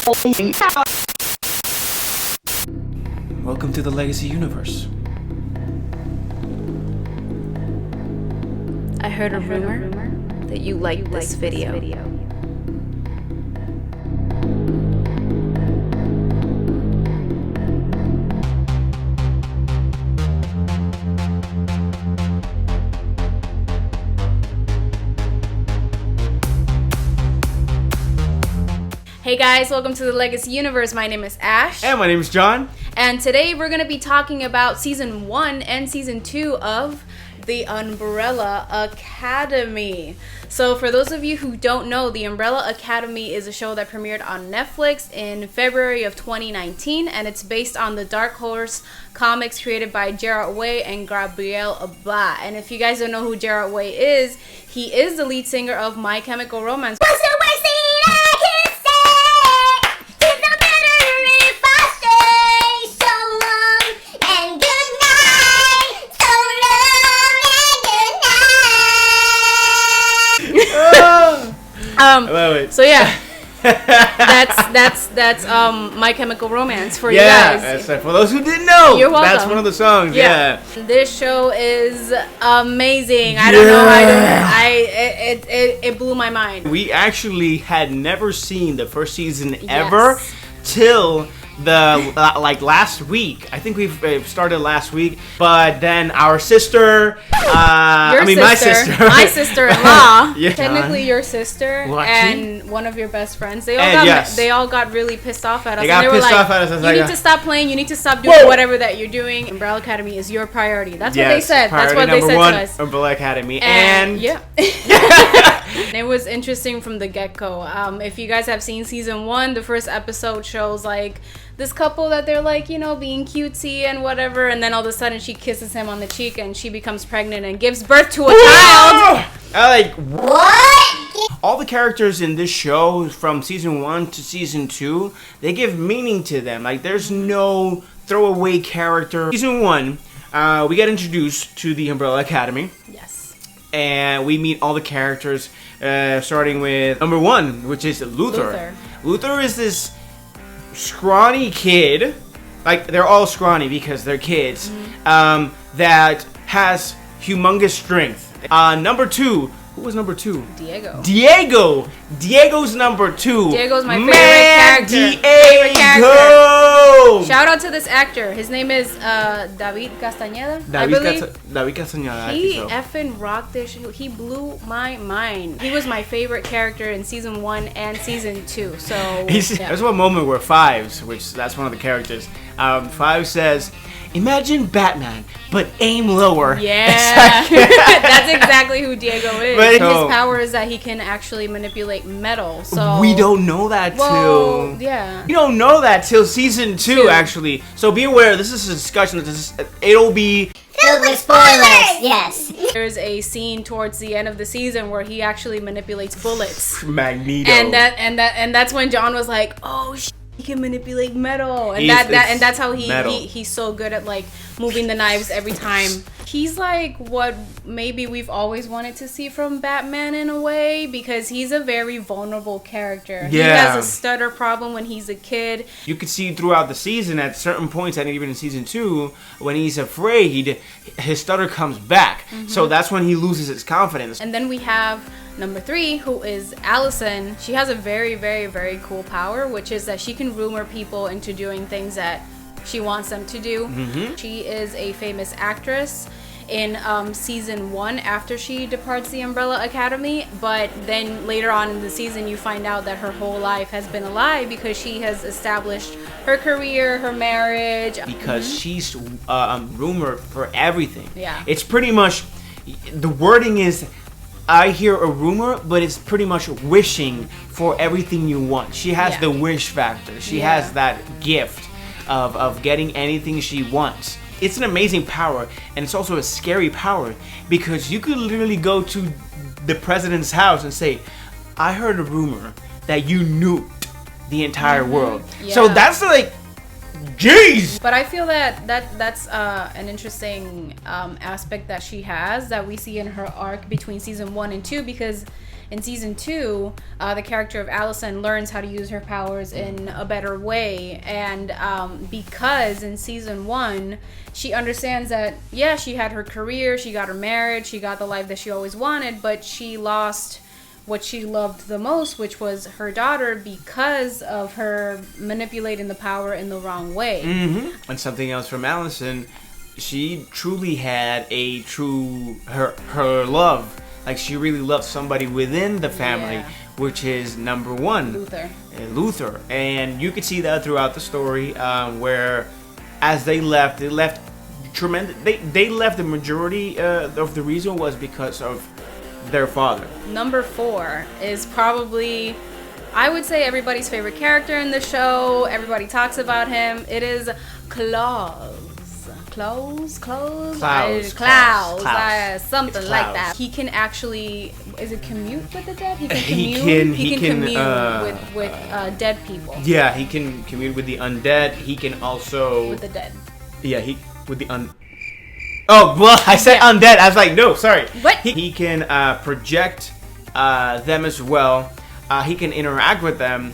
Welcome to the Legacy Universe. I heard a rumor that you liked this video. Hey guys, welcome to the Legacy Universe. My name is Ash. And my name is John. And today we're going to be talking about Season 1 and Season 2 of The Umbrella Academy. So for those of you who don't know, The Umbrella Academy is a show that premiered on Netflix in February of 2019, and it's based on the Dark Horse comics created by Gerard Way and Gabriel Abad. And if you guys don't know who Gerard Way is, he is the lead singer of My Chemical Romance. So yeah, that's My Chemical Romance for you guys. Yeah, for those who didn't know, you're welcome. That's one of the songs. Yeah. This show is amazing. I don't know. It blew my mind. We actually had never seen the first season ever till the last week. I think we've started last week, but then our sister, my sister-in-law, technically your sister, and one of your best friends, they all got really pissed off at us. They were like, you need to stop playing, you need to stop doing whatever that you're doing. Umbrella Academy is your priority. That's what they said. That's what they said to us. Umbrella Academy. And yeah. It was interesting from the get-go. If you guys have seen season 1, the first episode shows like this couple that they're like, you know, being cutesy and whatever, and then all of a sudden she kisses him on the cheek and she becomes pregnant and gives birth to a child. What? All the characters in this show from season 1 to season 2, they give meaning to them. Like, there's no throwaway character. Season 1, we get introduced to the Umbrella Academy. Yes. And we meet all the characters, starting with number 1, which is Luther. Luther is this scrawny kid, like they're all scrawny because they're kids, that has humongous strength. Number 2, who was number 2? Diego's number 2. Diego's my favorite character. Diego! Shout out to this actor. His name is David Castañeda. David Castañeda. He effing rocked this show. He blew my mind. He was my favorite character in season 1 and season 2. So there's one moment where Fives, which that's one of the characters, Fives says, "Imagine Batman, but aim lower." Yeah, that's exactly who Diego is. But his power is that he can actually manipulate metal. So we don't know that till we don't know that till season 2 actually. So be aware. This is a discussion. It'll be filled with spoilers. Yes. There's a scene towards the end of the season where he actually manipulates bullets. Magneto. And that's when John was like, "Oh shit. He can manipulate metal," and that's how he's so good at like moving the knives every time. He's like what maybe we've always wanted to see from Batman in a way, because he's a very vulnerable character. He has a stutter problem when he's a kid. You could see throughout the season at certain points, and even in season 2, when he's afraid, his stutter comes back. So that's when he loses his confidence. And then we have number 3, who is Allison. She has a very, very, very cool power, which is that she can rumor people into doing things that she wants them to do. She is a famous actress in season 1 after she departs the Umbrella Academy, but then later on in the season you find out that her whole life has been a lie because she has established her career, her marriage. Because she's rumored for everything. Yeah. It's pretty much, the wording is, I hear a rumor, but it's pretty much wishing for everything you want. She has the wish factor. She has that gift of getting anything she wants. It's an amazing power, and it's also a scary power, because you could literally go to the president's house and say, "I heard a rumor that you nuked the entire world." So that's like, jeez! But I feel that's an interesting aspect that she has, that we see in her arc between season 1 and 2, because in season 2, the character of Allison learns how to use her powers in a better way. And because in season 1, she understands that, yeah, she had her career, she got her marriage, she got the life that she always wanted, but she lost what she loved the most, which was her daughter, because of her manipulating the power in the wrong way. And something else from Allison, she truly had her love. Like, she really loved somebody within the family, which is number 1, Luther. And you could see that throughout the story, where as they left tremendous. They left the majority of the reason was because of their father. Number 4 is probably, I would say, everybody's favorite character in the show. Everybody talks about him. It is Klaus. Something like that. He can actually, is it commute with the dead? He can commune with dead people. Yeah, he can commune with the undead. He can also with the dead. Yeah, Oh, well, I said undead. I was like, no, sorry. What? He can project them as well. He can interact with them.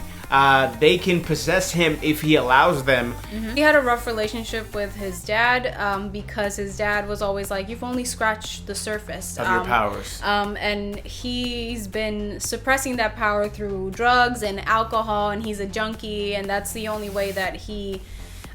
They can possess him if he allows them. He had a rough relationship with his dad because his dad was always like, you've only scratched the surface of your powers. And he's been suppressing that power through drugs and alcohol, and he's a junkie, and that's the only way that he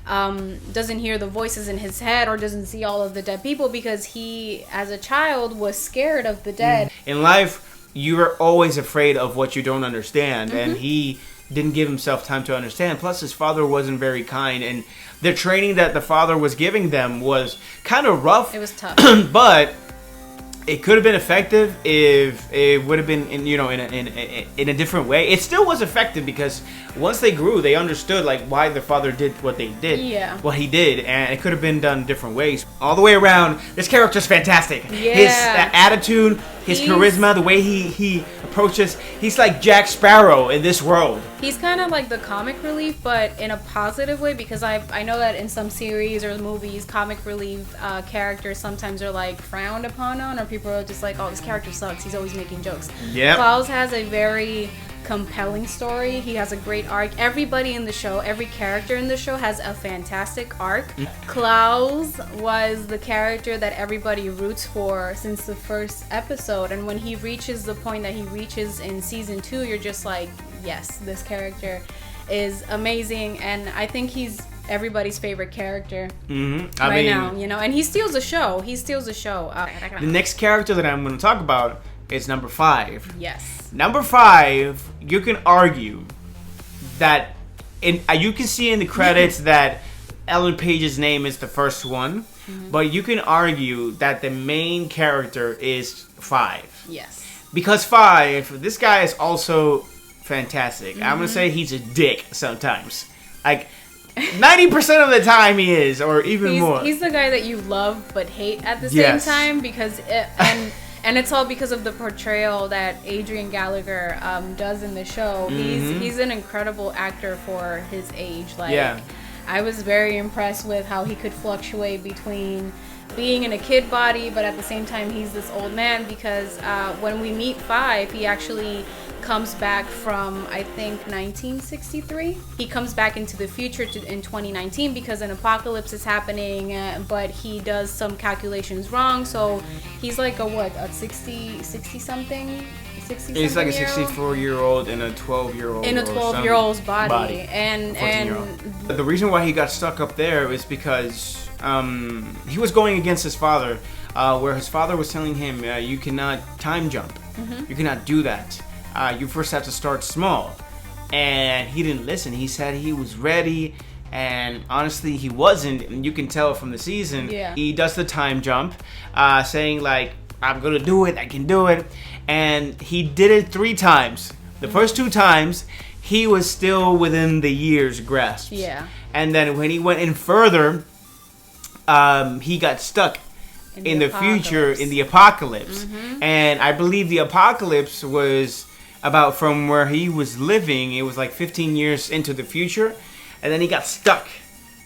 doesn't hear the voices in his head or doesn't see all of the dead people, because he, as a child, was scared of the dead. In life, you're always afraid of what you don't understand, and he didn't give himself time to understand. Plus, his father wasn't very kind, and the training that the father was giving them was kind of rough. It was tough. But it could have been effective if it would have been in a different way. It still was effective because once they grew, they understood like why their father did what they did. Yeah. What he did, and it could have been done different ways. All the way around, this character's fantastic. Yeah. His attitude, his charisma, the way he approaches, he's like Jack Sparrow in this world. He's kind of like the comic relief, but in a positive way, because I know that in some series or movies, comic relief characters sometimes are like frowned upon or people are just like, oh, this character sucks, he's always making jokes. Yeah. Klaus has a very compelling story. He has a great arc. Everybody in the show, every character in the show has a fantastic arc. Klaus was the character that everybody roots for since the first episode, and when he reaches the point that he reaches in season 2, you're just like, yes, this character is amazing, and I think he's everybody's favorite character right now, and he steals the show. The next character that I'm going to talk about is number 5. Yes. Number 5, you can argue that, you can see in the credits that Ellen Page's name is the first one, but you can argue that the main character is 5. Yes. Because 5, this guy is also fantastic. I'm going to say he's a dick sometimes. Like, 90% of the time he is, or even more. He's the guy that you love but hate at the same time, because and it's all because of the portrayal that Adrian Gallagher does in the show. He's an incredible actor for his age. I was very impressed with how he could fluctuate between being in a kid body, but at the same time he's this old man, because when we meet 5, he actually comes back from, I think, 1963. He comes back into the future in 2019 because an apocalypse is happening, but he does some calculations wrong, so he's like a 60 something. He's like a 64-year-old in a 12-year-old. In a 12-year-old's body. And the reason why he got stuck up there is because he was going against his father, where his father was telling him, you cannot time jump. You cannot do that. You first have to start small. And he didn't listen. He said he was ready, and honestly he wasn't, and you can tell from the season. He does the time jump, saying like, I'm gonna do it, I can do it, and he did it 3 times. The first 2 times he was still within the year's grasp, and then when he went in further, he got stuck in the future, in the apocalypse. And I believe the apocalypse was about from where he was living, it was like 15 years into the future, and then he got stuck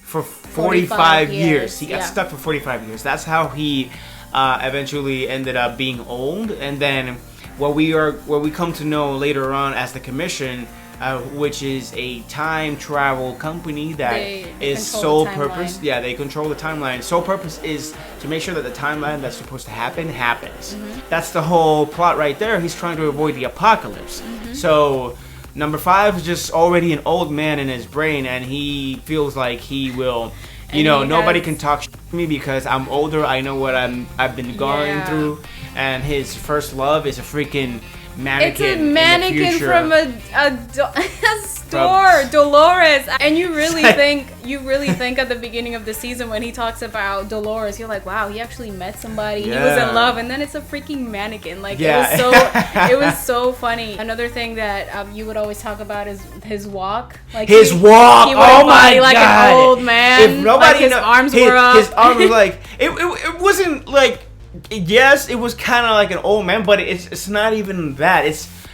for 45 years. He got stuck for 45 years. That's how he eventually ended up being old, and then what we come to know later on as the Commission, which is a time travel company that is sole purpose. Yeah, they control the timeline. Sole purpose is to make sure that the timeline that's supposed to happen happens. That's the whole plot right there. He's trying to avoid the apocalypse. So number 5 is just already an old man in his brain, and he feels like he will. Nobody can talk to me because I'm older. I know what I've been going through, and his first love is a freaking mannequin. It's a mannequin from a store, Dolores. And you really think at the beginning of the season when he talks about Dolores, you're like, wow, he actually met somebody. He was in love, and then it's a freaking mannequin. Like it was so funny. Another thing that you would always talk about is his walk. Like his walk. He oh my like god! An old man. If nobody his arms were up. His arms were like it wasn't like. Yes, it was kind of like an old man, but it's not even that.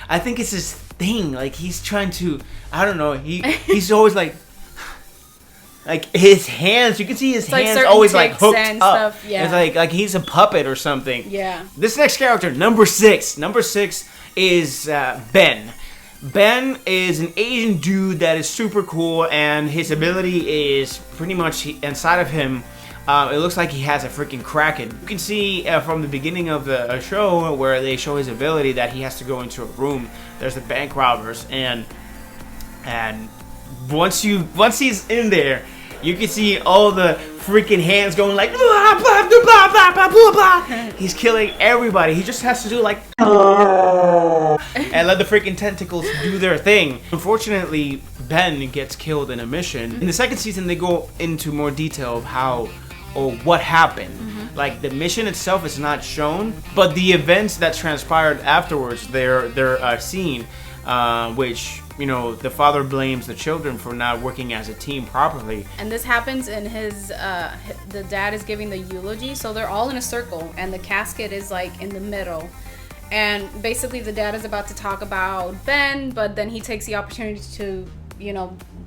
I think it's his thing. Like he's trying to. I don't know. He's always like his hands. You can see his hands always like hooked up. Stuff, yeah. It's like he's a puppet or something. Yeah. This next character, number 6. Number 6 is Ben. Ben is an Asian dude that is super cool, and his ability is pretty much inside of him. It looks like he has a freaking kraken. You can see from the beginning of the show where they show his ability that he has to go into a room. There's the bank robbers, and once he's in there, you can see all the freaking hands going like blah, blah, blah, blah, blah, blah, blah. He's killing everybody. He just has to do like and let the freaking tentacles do their thing. Unfortunately, Ben gets killed in a mission. In the second season, they go into more detail of how or what happened. Like the mission itself is not shown, but the events that transpired afterwards, they're seen, which the father blames the children for not working as a team properly. And this happens in his the dad is giving the eulogy, so they're all in a circle, and the casket is like in the middle. And basically the dad is about to talk about Ben, but then he takes the opportunity to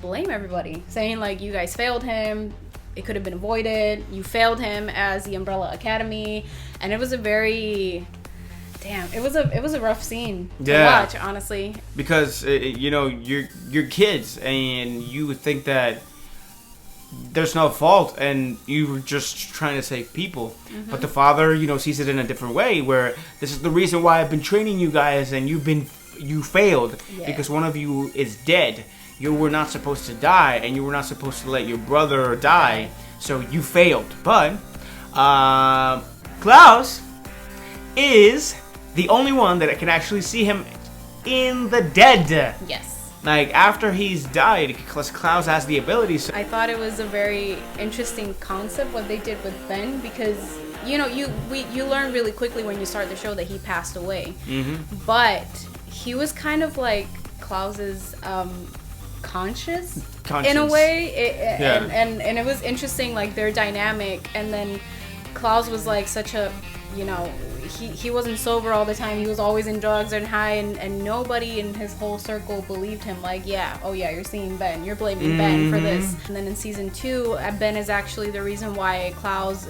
blame everybody, saying like, you guys failed him. It could have been avoided. You failed him as the Umbrella Academy, and it was a very, it was a rough scene to watch, honestly. Because you're kids, and you would think that there's no fault, and you were just trying to save people. But the father, sees it in a different way, where this is the reason why I've been training you guys, and you failed because one of you is dead. You were not supposed to die, and you were not supposed to let your brother die, so you failed. But Klaus is the only one that can actually see him in the dead. Yes. Like after he's died, because Klaus has the ability. So I thought it was a very interesting concept what they did with Ben, because you learn really quickly when you start the show that he passed away. But he was kind of like Klaus's conscious in a way, and it was interesting, like their dynamic. And then Klaus was like such a he wasn't sober all the time. He was always in drugs and high, and nobody in his whole circle believed him. Like, you're seeing Ben, you're blaming Ben for this. And then in season 2, Ben is actually the reason why Klaus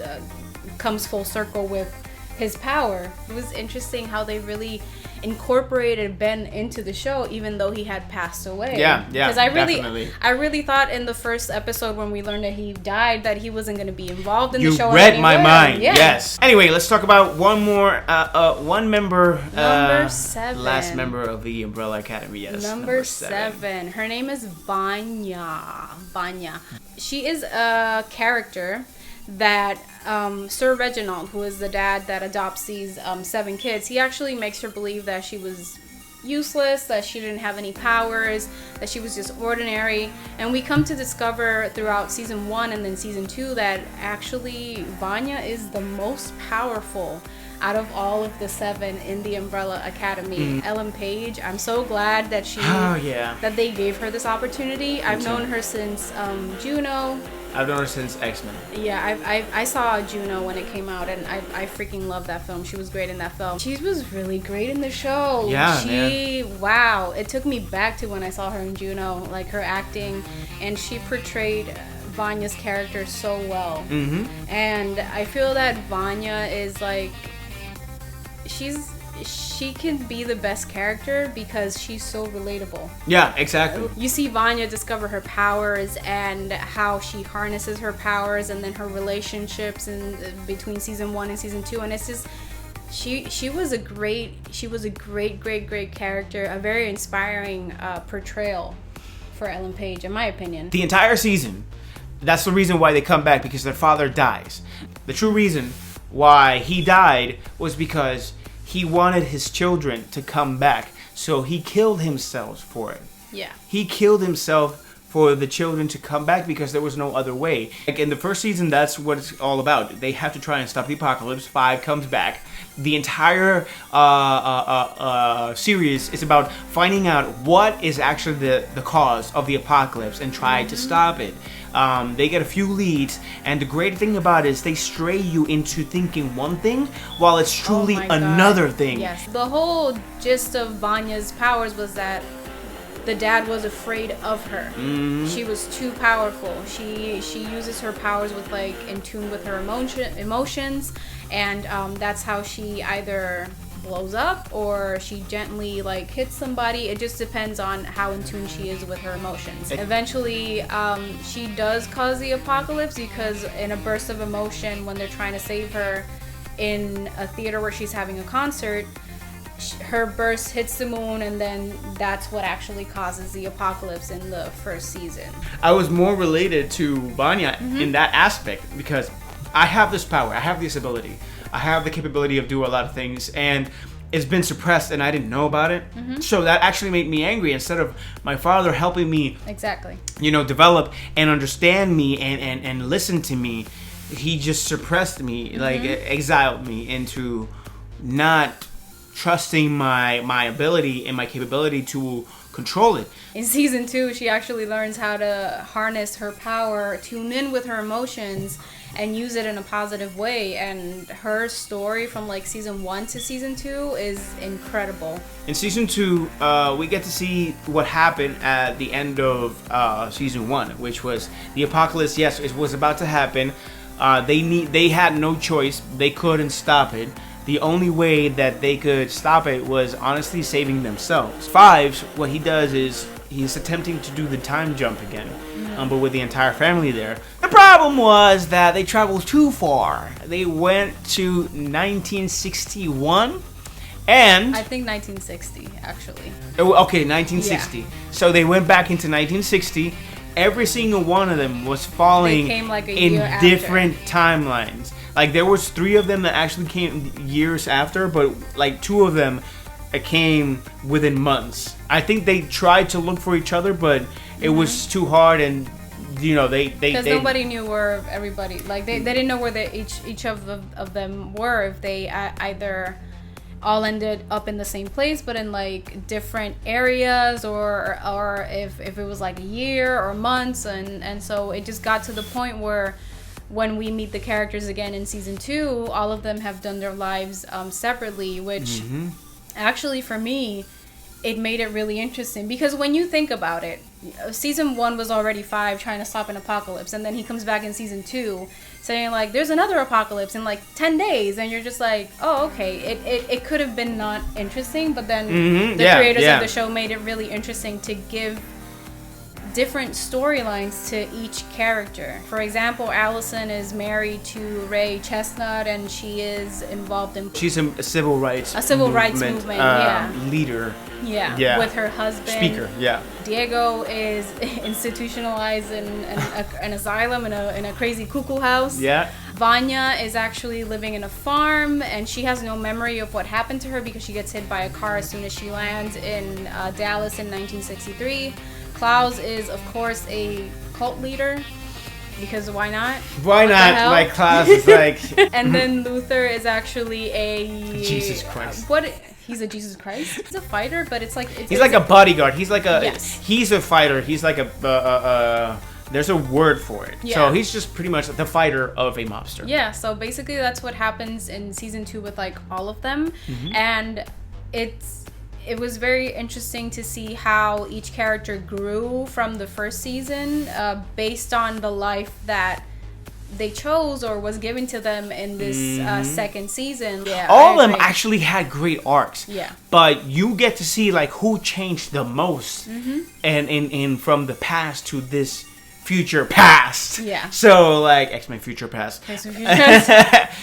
comes full circle with his power. It was interesting how they really incorporated Ben into the show, even though he had passed away. Because I really thought in the first episode when we learned that he died that he wasn't going to be involved in the show. You read my mind. Yes. Anyway, let's talk about one more, one member. Number 7. Last member of the Umbrella Academy. Yes. Number 7. Her name is Vanya. She is a character that Sir Reginald, who is the dad that adopts these 7 kids, he actually makes her believe that she was useless, that she didn't have any powers, that she was just ordinary. And we come to discover throughout season 1 and then season 2 that actually Vanya is the most powerful out of all of the 7 in the Umbrella Academy. Ellen Page, I'm so glad that that they gave her this opportunity. I've known her since Juno. I've known her since X-Men. Yeah, I saw Juno when it came out, and I freaking love that film. She was great in that film. She was really great in the show. Wow, it took me back to when I saw her in Juno, like her acting, and she portrayed Vanya's character so well. And I feel that Vanya is like, she can be the best character because she's so relatable. Yeah, exactly. You see Vanya discover her powers and how she harnesses her powers, and then her relationships in between season 1 and season 2, and it's just she was a great character, a very inspiring portrayal for Ellen Page, in my opinion. The entire season, that's the reason why they come back, because their father dies. The true reason why he died was because he wanted his children to come back, so he killed himself for it. Yeah. He killed himself for the children to come back because there was no other way. Like in the first season, that's what it's all about. They have to try and stop the apocalypse. 5 comes back. The entire series is about finding out what is actually the cause of the apocalypse and try to stop it. They get a few leads, and the great thing about it is they stray you into thinking one thing while it's truly another thing. Yes. The whole gist of Vanya's powers was that the dad was afraid of her. She was too powerful. She uses her powers with like in tune with her emotions, and that's how she either blows up or she gently like hits somebody. It just depends on how in tune she is with her emotions. Eventually she does cause the apocalypse because in a burst of emotion, when they're trying to save her in a theater where she's having a concert, her burst hits the moon, and then that's what actually causes the apocalypse in the first season. I was more related to Vanya in that aspect because I have this power, I have this ability, I have the capability of doing a lot of things, and it's been suppressed and I didn't know about it. So that actually made me angry. Instead of my father helping me develop and understand me and listen to me, he just suppressed me, like exiled me into not trusting my ability and my capability to control it. In season 2, she actually learns how to harness her power, tune in with her emotions, and use it in a positive way. And her story from like season 1 to season 2 is incredible. In season 2, we get to see what happened at the end of season 1, which was the apocalypse. Yes, it was about to happen. They had no choice. They couldn't stop it. The only way that they could stop it was honestly saving themselves. 5, what he does is he's attempting to do the time jump again, but with the entire family there. The problem was that they traveled too far. They went to 1961, and I think 1960 actually. Okay, 1960. Yeah. So they went back into 1960. Every single one of them was falling like in different timelines. Like there was 3 of them that actually came years after, but like 2 of them came within months. I think they tried to look for each other, but it was too hard, and because nobody knew where everybody, like they didn't know where each of them were, if they either all ended up in the same place but in like different areas, or if it was like a year or months, and so it just got to the point where when we meet the characters again in season 2, all of them have done their lives separately, which actually for me, it made it really interesting. Because when you think about it, season 1 was already 5 trying to stop an apocalypse, and then he comes back in season 2 saying like there's another apocalypse in like 10 days, and you're just like, oh, okay, it could have been not interesting, but then the creators of the show made it really interesting to give different storylines to each character. For example, Allison is married to Ray Chestnut, and she is involved in... She's a civil rights movement leader. Yeah, with her husband. Speaker, yeah. Diego is institutionalized in an asylum in a crazy cuckoo house. Yeah. Vanya is actually living in a farm, and she has no memory of what happened to her because she gets hit by a car as soon as she lands in Dallas in 1963. Klaus is, of course, a cult leader, because why not? Why not? Like Klaus is like... And then Luther is actually a... Jesus Christ. He's a Jesus Christ? He's a fighter, but it's like... He's like a bodyguard. He's like a... Yes. He's a fighter. He's like a... there's a word for it. Yeah. So he's just pretty much the fighter of a mobster. Yeah, so basically that's what happens in season 2 with like all of them. And it was very interesting to see how each character grew from the first season based on the life that they chose or was given to them in this second season. Yeah, all of them actually had great arcs. Yeah. But you get to see like who changed the most, and in from the past to this future past. Yeah. So like X-Men Future Past.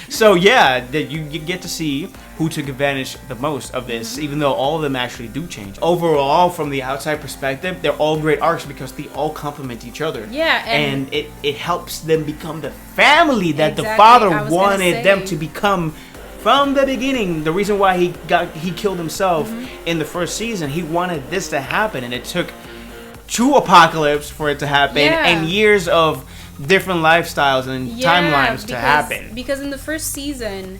So yeah, that you get to see who took advantage the most of this, even though all of them actually do change. Overall, from the outside perspective, they're all great arcs because they all complement each other. Yeah, and it helps them become the family that the Exactly, father I was wanted gonna them say. to become. From the beginning, the reason why he killed himself in the first season, he wanted this to happen, and it took 2 apocalypse for it to happen, and years of different lifestyles and timelines to happen. Because in the first season,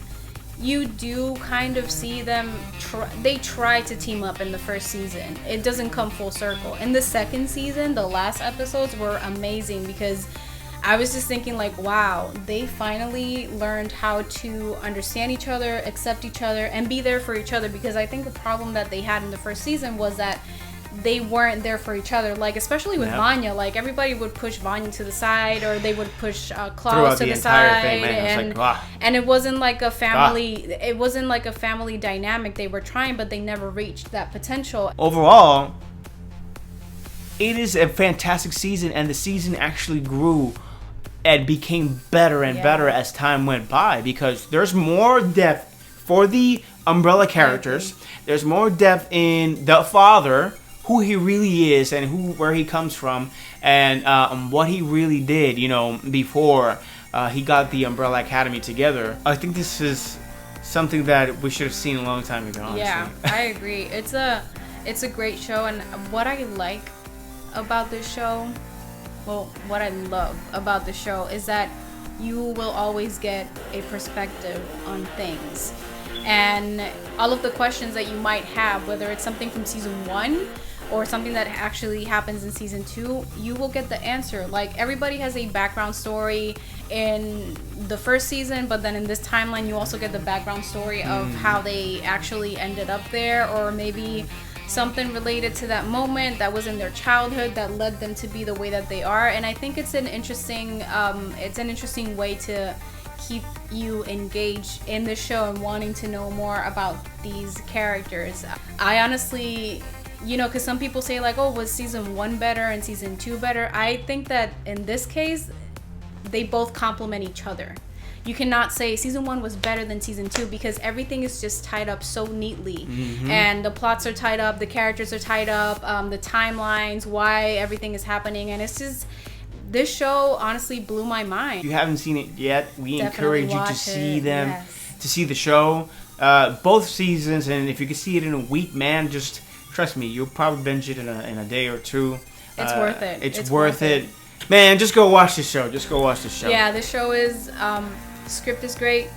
you do kind of see them they try to team up in the first season. It doesn't come full circle. In the second season, the last episodes were amazing because I was just thinking like, wow, they finally learned how to understand each other, accept each other, and be there for each other. Because I think the problem that they had in the first season was that they weren't there for each other, like especially with Vanya. Like everybody would push Vanya to the side, or they would push Klaus to the side, and it wasn't like a family. It wasn't like a family dynamic. They were trying, but they never reached that potential. Overall, it is a fantastic season, and the season actually grew and became better and better as time went by, because there's more depth for the Umbrella characters. There's more depth in the father, who he really is and where he comes from, and what he really did, before he got the Umbrella Academy together. I think this is something that we should have seen a long time ago, honestly. Yeah, I agree. It's a great show, and what I like about this show, what I love about the show is that you will always get a perspective on things. And all of the questions that you might have, whether it's something from season 1 or something that actually happens in season 2, you will get the answer. Like, everybody has a background story in the first season, but then in this timeline you also get the background story of how they actually ended up there, or maybe something related to that moment that was in their childhood that led them to be the way that they are. And I think it's an interesting way to keep you engaged in the show and wanting to know more about these characters. I honestly, because some people say like, oh, was season 1 better and season 2 better? I think that in this case, they both complement each other. You cannot say season 1 was better than season 2 because everything is just tied up so neatly. And the plots are tied up, the characters are tied up, the timelines, why everything is happening. And it's just, this show honestly blew my mind. If you haven't seen it yet, we Definitely encourage you to see them, yes. to see the show, both seasons. And if you can see it in a week, man, just trust me, you'll probably binge it in a day or two. It's worth it. It's worth it. Man, just go watch the show. Just go watch the show. Yeah, the show is, script is great,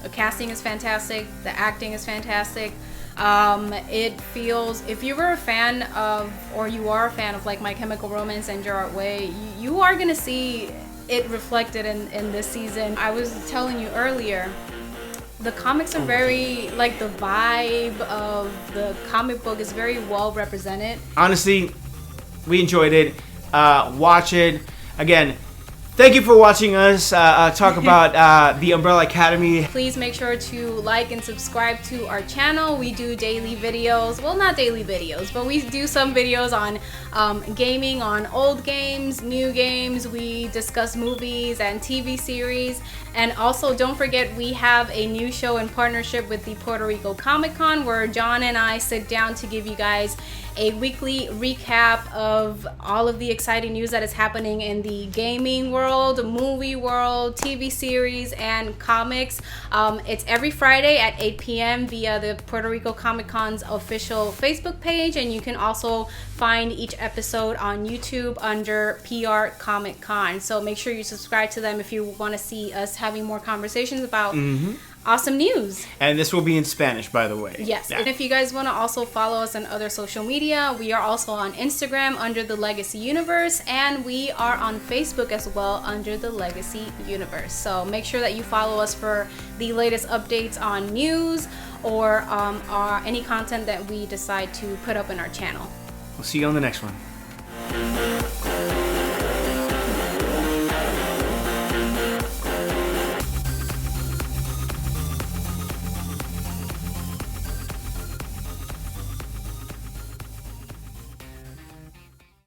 the casting is fantastic, the acting is fantastic. It feels, if you were a fan of, or you are a fan of like My Chemical Romance and Gerard Way, you are gonna see it reflected in this season. I was telling you earlier, the comics are very, like, the vibe of the comic book is very well represented. Honestly, we enjoyed it. Watch it. Again, thank you for watching us talk about the Umbrella Academy. Please make sure to like and subscribe to our channel. We do daily videos. Well, not daily videos, but we do some videos on gaming, on old games, new games. We discuss movies and TV series. And also, don't forget, we have a new show in partnership with the Puerto Rico Comic Con, where John and I sit down to give you guys a weekly recap of all of the exciting news that is happening in the gaming world, movie world, TV series, and comics. It's every Friday at 8 p.m. via the Puerto Rico Comic Con's official Facebook page, and you can also find each episode on YouTube under PR Comic Con. So make sure you subscribe to them if you want to see us having more conversations about awesome news. And this will be in Spanish, by the way. Yes. Yeah. And if you guys want to also follow us on other social media, we are also on Instagram under The Legacy Universe, and we are on Facebook as well under The Legacy Universe. So make sure that you follow us for the latest updates on news or any content that we decide to put up in our channel. We'll see you on the next one.